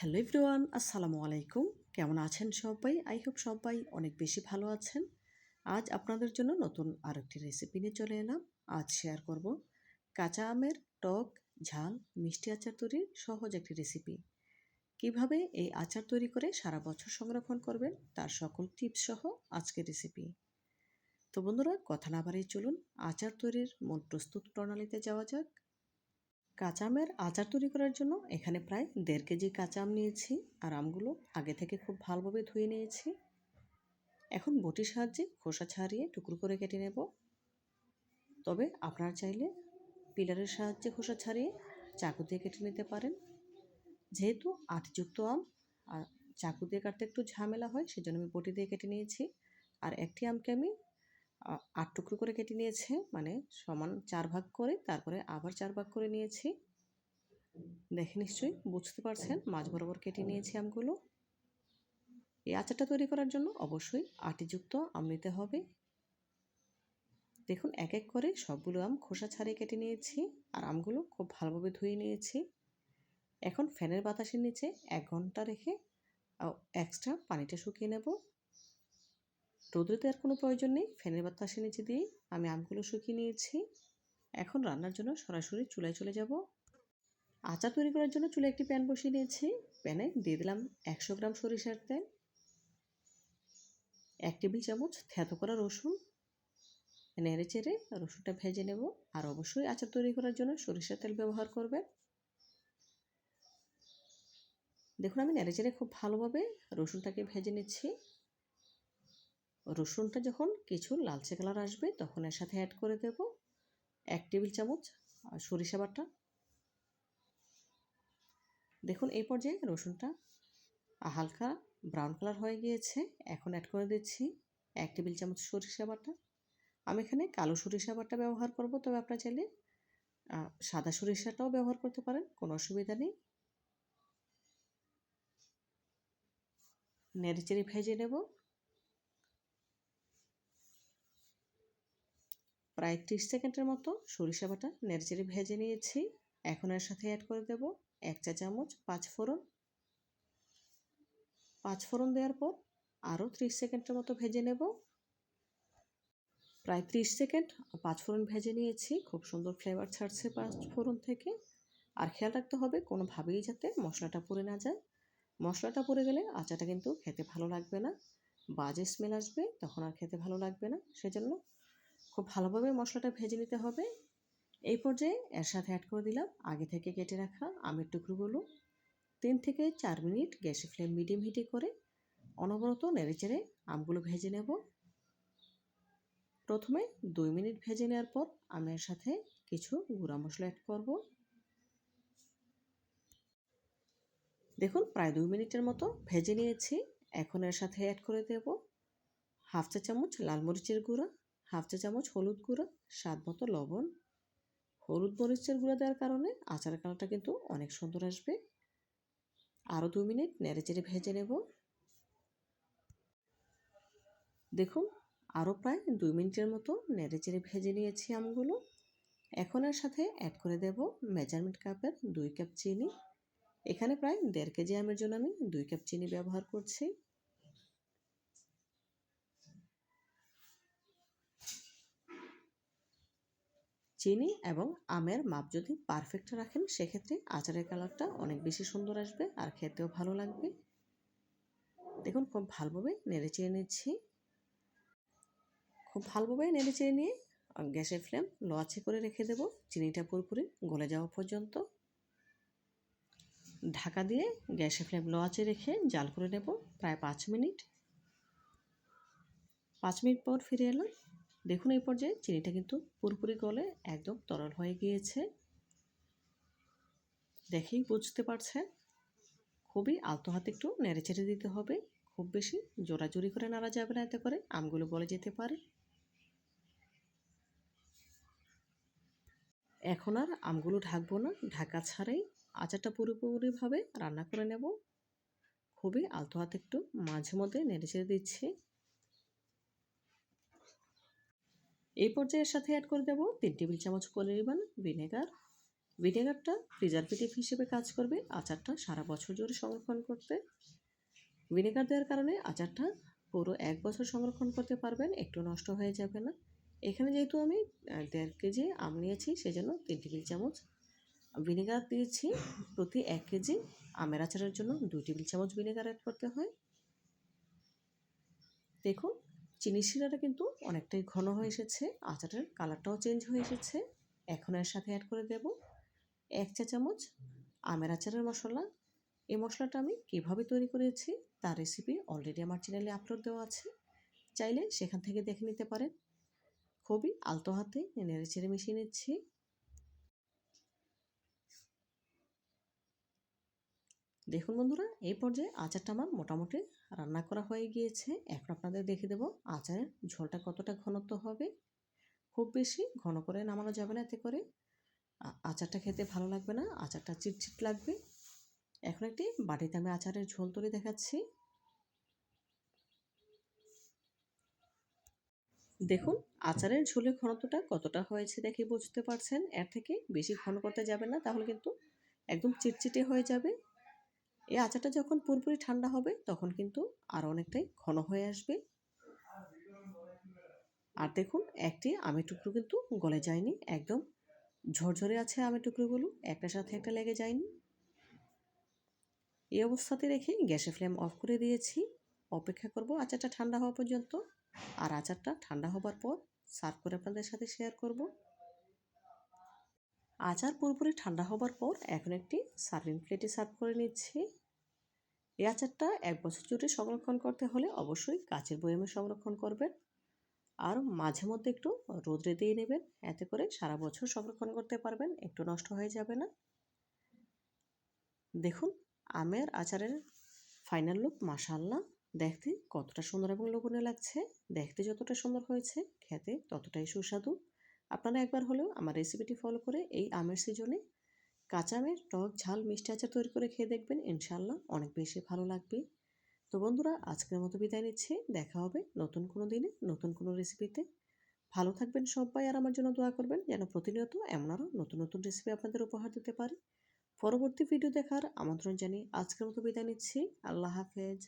Hello everyone, আসসালামু আলাইকুম। কেমন আছেন সবাই? আই হোপ সবাই অনেক বেশি ভালো আছেন। আজ আপনাদের জন্য নতুন আরেকটি রেসিপি নিয়ে চলে এলাম। আজ শেয়ার করব কাঁচা আমের টক, ঝাল, মিষ্টি আচার তৈরির সহজ একটি রেসিপি। কিভাবে এই আচার তৈরি করে সারা বছর সংরক্ষণ করবেন তার সকল টিপস সহ আজকের রেসিপি। তো বন্ধুরা, কথা না বাড়িয়ে চলুন আচার তৈরির মূল প্রস্তুত প্রণালীতে যাওয়া যাক। কাঁচা আমের আচার তৈরি করার জন্য এখানে প্রায় 1.5 কেজি কাঁচা আম নিয়েছি। আর আমগুলো আগে থেকে খুব ভালোভাবে ধুয়ে নিয়েছি। এখন বটির সাহায্যে খোসা ছাড়িয়ে টুকরো করে কেটে নেব। তবে আপনারা চাইলে পিলারের সাহায্যে খোসা ছাড়িয়ে চাকু দিয়ে কেটে নিতে পারেন। যেহেতু আঁশযুক্ত আম আর চাকু দিয়ে কাটতে একটু ঝামেলা হয়, সেজন্য আমি বটি দিয়ে কেটে নিয়েছি। আর একটি আমকে আমি 8 টুকরো করে কেটে নিয়েছি, মানে সমান 4 ভাগ করে, তারপরে আবার 4 ভাগ করে নিয়েছি। দেখে নিশ্চয়ই বুঝতে পারছেন, মাঝ বরাবর কেটে নিয়েছি আমগুলো। এই আচারটা তৈরি করার জন্য অবশ্যই আটিযুক্ত আম নিতে হবে। দেখুন, এক এক করে সবগুলো আম খোসা ছাড়িয়ে কেটে নিয়েছি আর আমগুলো খুব ভালোভাবে ধুয়ে নিয়েছি। এখন ফ্যানের বাতাসের নিচে 1 ঘন্টা রেখে এক্সট্রা পানিটা শুকিয়ে নেব। রোদে দেওয়ার কোনো প্রয়োজন নেই, ফ্যানের বাতাসের নিচে দিয়েই আমি আমগুলো শুকিয়ে নিয়েছি। এখন রান্নার জন্য সরাসরি চুলায় চলে যাব। আচার তৈরি করার জন্য চুলায় একটি প্যান বসিয়ে নিয়েছি। প্যানে দিয়ে দিলাম 100 গ্রাম সরিষার তেল, 1 টেবিল চামচ থেঁতো করা রসুন। নেড়ে চেড়ে রসুনটা ভেজে নেব। আর অবশ্যই আচার তৈরি করার জন্য সরিষার তেল ব্যবহার করবেন। দেখুন, আমি নেড়ে চেড়ে খুব ভালোভাবে রসুনটাকে ভেজে নিচ্ছি। রসুনটা যখন কিছু লালচে কালার আসবে তখন এর সাথে অ্যাড করে দেব 1 টেবিল চামচ সরিষা বাটা। দেখুন, এই পর্যায়ে রসুনটা হালকা ব্রাউন কালার হয়ে গিয়েছে। এখন অ্যাড করে দিচ্ছি 1 টেবিল চামচ সরিষা বাটা। আমি এখানে কালো সরিষা বাটা ব্যবহার করব, তবে আপনারা চাইলে সাদা সরিষাটাও ব্যবহার করতে পারেন, কোনো অসুবিধা নেই। নেড়েচেড়ে ভেজে নেব। প্রায় 30 সেকেন্ডের মতো সরিষা বাটা নেড়েচেড়ে ভেজে নিয়েছি। এখন এর সাথে অ্যাড করে দেব 1 চা চামচ পাঁচফোড়ন। পাঁচফোড়ন দেওয়ার পর আরও 30 সেকেন্ডের মতো ভেজে নেব। প্রায় 30 সেকেন্ড পাঁচফোড়ন ভেজে নিয়েছি। খুব সুন্দর ফ্লেভার ছাড়ছে পাঁচফোড়ন থেকে। আর খেয়াল রাখতে হবে কোনোভাবেই যাতে মশলাটা পুড়ে না যায়। মশলাটা পুড়ে গেলে আচারটা কিন্তু খেতে ভালো লাগবে না, বাজে স্মেল আসবে, তখন আর খেতে ভালো লাগবে না। সেজন্য খুব ভালোভাবে মশলাটা ভেজে নিতে হবে। এই পর্যায়ে এর সাথে অ্যাড করে দিলাম আগে থেকে কেটে রাখা আমের টুকরোগুলো। 3 থেকে 4 মিনিট গ্যাসের ফ্লেম মিডিয়াম হিটে করে অনবরত নেড়েচেড়ে আমগুলো ভেজে নেব। প্রথমে 2 মিনিট ভেজে নেওয়ার পর আমি এর সাথে কিছু গুঁড়া মশলা অ্যাড করব। দেখুন, প্রায় 2 মিনিটের মতো ভেজে নিয়েছি। এখন এর সাথে অ্যাড করে দেব হাফ চা চামচ লাল মরিচের গুঁড়া, হাফ চা চামচ হলুদ গুঁড়া, স্বাদ মতো লবণ। হলুদ মরিচের গুঁড়া দেওয়ার কারণে আচারের কালারটা কিন্তু অনেক সুন্দর আসবে। আরও 2 মিনিট নেড়েচেড়ে ভেজে নেব। দেখুন, আরও প্রায় 2 মিনিটের মতো নেড়েচেড়ে ভেজে নিয়েছি আমগুলো। এখন এর সাথে অ্যাড করে দেব মেজারমেন্ট কাপের 2 কাপ চিনি। এখানে প্রায় 1.5 কেজি আমের জন্য আমি 2 কাপ চিনি ব্যবহার করছি। চিনি এবং আমের মাপ যদি পারফেক্ট রাখেন, সেক্ষেত্রে আচারের কালারটা অনেক বেশি সুন্দর আসবে আর খেতেও ভালো লাগবে। দেখুন, খুব ভালোভাবে নেড়েচেড়ে নিচ্ছি। খুব ভালোভাবে নেড়েচেড়ে নিয়ে গ্যাসের ফ্লেম লো আঁচে করে রেখে দেব চিনিটা পুরোপুরি গলে যাওয়া পর্যন্ত। ঢাকা দিয়ে গ্যাসের ফ্লেম লো আঁচে রেখে জাল করে নেব প্রায় 5 মিনিট। 5 মিনিট পর ফিরে এলাম। দেখুন, এই পর্যায়ে চিনিটা কিন্তু পুরোপুরি গলে একদম তরল হয়ে গিয়েছে। দেখেই বুঝতে পারছেন। খুবই আলতো হাতে একটু নেড়েচেড়ে দিতে হবে, খুব বেশি জোরাজুরি করে নাড়া যাবে না, এতে করে আমগুলো গলে যেতে পারে। এখন আর আমগুলো ঢাকবো না, ঢাকা ছাড়াই আচারটা পুরোপুরিভাবে রান্না করে নেব। খুবই আলতো হাতে একটু মাঝে মধ্যে নেড়েচেড়ে দিচ্ছি। এই পর্যায়ে এর সাথে অ্যাড করে দেব 3 টেবিল চামচ পরিমাণ ভিনেগার। ভিনেগারটা প্রিজারভেটিভ হিসেবে কাজ করবে আচারটা সারা বছর জুড়ে সংরক্ষণ করতে। ভিনেগার দেওয়ার কারণে আচারটা পুরো 1 বছর সংরক্ষণ করতে পারবেন, একটু নষ্ট হয়ে যাবে না। এখানে যেহেতু আমি 1.5 কেজি আম নিয়েছি, সেজন্য 3 টেবিল চামচ ভিনেগার দিয়েছি। প্রতি 1 কেজি আমের আচারের জন্য 2 টেবিল চামচ ভিনেগার অ্যাড করতে হয়। দেখুন চিনির শিরাটা কিন্তু অনেকটাই ঘন হয়ে এসেছে, আচারের কালারটাও চেঞ্জ হয়ে এসেছে। এখন এর সাথে অ্যাড করে দেব 1 চা চামচ আমের আচারের মশলা। এই মশলাটা আমি কীভাবে তৈরি করেছি তার রেসিপি অলরেডি আমার চ্যানেলে আপলোড দেওয়া আছে, চাইলে সেখান থেকে দেখে নিতে পারেন। খুবই আলতো হাতে নেড়ে চেড়ে মিশিয়ে নিচ্ছি। দেখুন বন্ধুরা, এই পর্যায়ে আচারটা আমার মোটামুটি রান্না করা হয়ে গিয়েছে। এখন আপনাদের দেখে দেবো আচারের ঝোলটা কতটা ঘনত্ব হবে। খুব বেশি ঘন করে নামানো যাবে না, এতে করে আচারটা খেতে ভালো লাগবে না, আচারটা চিটচিট লাগবে। এখন একটি বাটিতে আমি আচারের ঝোল তৈরি দেখাচ্ছি। দেখুন আচারের ঝোলের ঘনত্বটা কতটা হয়েছে দেখে বুঝতে পারছেন। এর থেকে বেশি ঘন করতে যাবেন না, তাহলে কিন্তু একদম চিটচিটে হয়ে যাবে। এই আচারটা যখন পুরোপুরি ঠান্ডা হবে তখন কিন্তু আরও অনেকটাই ঘন হয়ে আসবে। আর দেখুন একটি আমের টুকরো কিন্তু গলে যায়নি, একদম ঝরঝরে আছে আমের টুকরোগুলো, একটার সাথে একটা লেগে যায়নি। এই অবস্থাতে রেখে গ্যাসের ফ্লেম অফ করে দিয়েছি। অপেক্ষা করব আচারটা ঠান্ডা হওয়া পর্যন্ত। আর আচারটা ঠান্ডা হবার পর সার্ভ করে আপনাদের সাথে শেয়ার করব। আচার পুরোপুরি ঠান্ডা হবার পর এখন একটি সার্ভিং প্লেটে সার্ভ করে নিচ্ছি। এই আচারটা 1 বছর জুড়ে সংরক্ষণ করতে হলে অবশ্যই কাচের বয়ামে সংরক্ষণ করবেন। আর মাঝে মধ্যে একটু রোদ্রে দিয়ে নেবেন, এতে করে সারা বছর সংরক্ষণ করতে পারবেন, একটু নষ্ট হয়ে যাবে না। দেখুন আমের আচারের ফাইনাল লুক মাশাআল্লাহ, দেখতে কতটা সুন্দর এবং লোভনীয় লাগছে। দেখতে যতটা সুন্দর হয়েছে খেতে ততটাই সুস্বাদু। আপনারা একবার হলেও আমার রেসিপিটি ফলো করে এই আমের সিজনে কাঁচা আমের টক ঝাল মিষ্টি আচার তৈরি করে খেয়ে দেখবেন, ইনশাআল্লাহ অনেক বেশি ভালো লাগবে। তো বন্ধুরা আজকের মতো বিদায় নিচ্ছি, দেখা হবে নতুন কোনো দিনে নতুন কোনো রেসিপিতে। ভালো থাকবেন সবাই, আর আমার জন্য দোয়া করবেন যেন প্রতিনিয়ত এমন আরও নতুন নতুন রেসিপি আপনাদের উপহার দিতে পারি। পরবর্তী ভিডিও দেখার আমন্ত্রণ জানিয়ে আজকের মতো বিদায় নিচ্ছি। আল্লাহ হাফেজ।